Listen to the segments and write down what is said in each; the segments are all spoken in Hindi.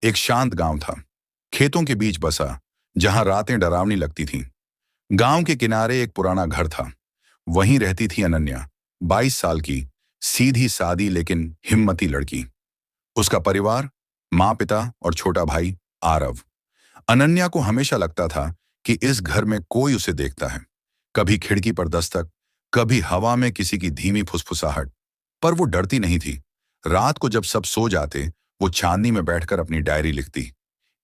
एक शांत गांव था, खेतों के बीच बसा, जहां रातें डरावनी लगती थीं। गांव के किनारे एक पुराना घर था। वहीं रहती थी अनन्या, 22 साल की, सीधी सादी लेकिन हिम्मती लड़की। उसका परिवार, माँ पिता और छोटा भाई आरव। अनन्या को हमेशा लगता था कि इस घर में कोई उसे देखता है। कभी खिड़की पर दस्तक, कभी हवा में किसी की धीमी फुसफुसाहट। पर वो डरती नहीं थी। रात को जब सब सो जाते, वो चांदनी में बैठकर अपनी डायरी लिखती।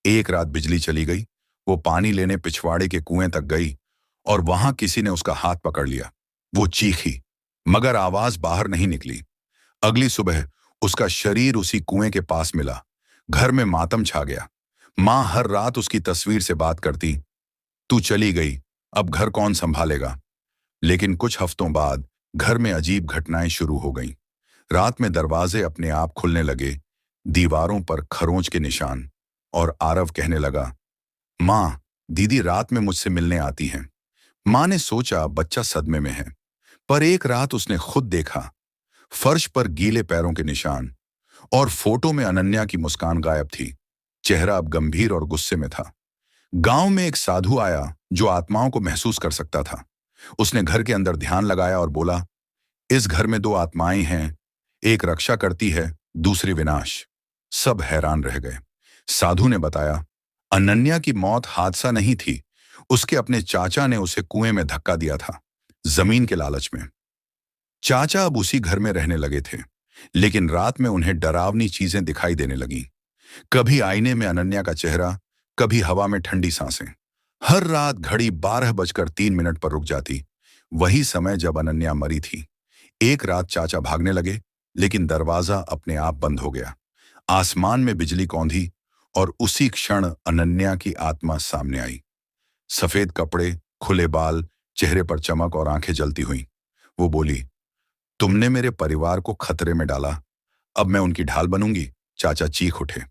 एक रात बिजली चली गई। वो पानी लेने पिछवाड़े के कुएं तक गई और वहां किसी ने उसका हाथ पकड़ लिया। वो चीखी, मगर आवाज बाहर नहीं निकली। अगली सुबह उसका शरीर उसी कुएं के पास मिला। घर में मातम छा गया। माँ हर रात उसकी तस्वीर से बात करती, तू चली गई, अब घर कौन संभालेगा। लेकिन कुछ हफ्तों बाद घर में अजीब घटनाएं शुरू हो गईं। रात में दरवाजे अपने आप खुलने लगे, दीवारों पर खरोंच के निशान। और आरव कहने लगा, माँ, दीदी रात में मुझसे मिलने आती हैं। माँ ने सोचा बच्चा सदमे में है, पर एक रात उसने खुद देखा। फर्श पर गीले पैरों के निशान, और फोटो में अनन्या की मुस्कान गायब थी। चेहरा अब गंभीर और गुस्से में था। गांव में एक साधु आया जो आत्माओं को महसूस कर सकता था। उसने घर के अंदर ध्यान लगाया और बोला, इस घर में दो आत्माएं हैं, एक रक्षा करती है, दूसरी विनाश। सब हैरान रह गए। साधु ने बताया, अनन्या की मौत हादसा नहीं थी। उसके अपने चाचा ने उसे कुएं में धक्का दिया था, जमीन के लालच में। चाचा अब उसी घर में रहने लगे थे, लेकिन रात में उन्हें डरावनी चीजें दिखाई देने लगीं। कभी आईने में अनन्या का चेहरा, कभी हवा में ठंडी सांसें। हर रात घड़ी 12:03 पर रुक जाती, वही समय जब अनन्या मरी थी। एक रात चाचा भागने लगे, लेकिन दरवाजा अपने आप बंद हो गया। आसमान में बिजली कौंधी और उसी क्षण अनन्या की आत्मा सामने आई। सफेद कपड़े, खुले बाल, चेहरे पर चमक और आंखें जलती हुई। वो बोली, तुमने मेरे परिवार को खतरे में डाला, अब मैं उनकी ढाल बनूंगी। चाचा चीख उठे।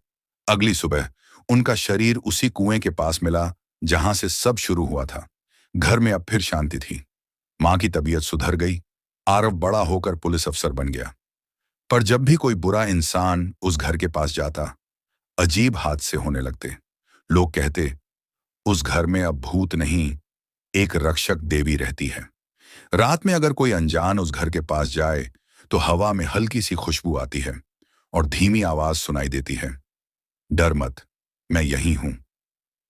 अगली सुबह उनका शरीर उसी कुएं के पास मिला जहां से सब शुरू हुआ था। घर में अब फिर शांति थी। मां की तबीयत सुधर गई। आरव बड़ा होकर पुलिस अफसर बन गया। पर जब भी कोई बुरा इंसान उस घर के पास जाता, अजीब हादसे होने लगते। लोग कहते, उस घर में अब भूत नहीं, एक रक्षक देवी रहती है। रात में अगर कोई अनजान उस घर के पास जाए, तो हवा में हल्की सी खुशबू आती है और धीमी आवाज सुनाई देती है, डर मत, मैं यहीं हूं।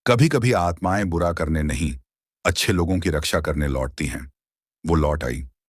कभी कभी आत्माएं बुरा करने नहीं, अच्छे लोगों की रक्षा करने लौटती हैं। वो लौट आई।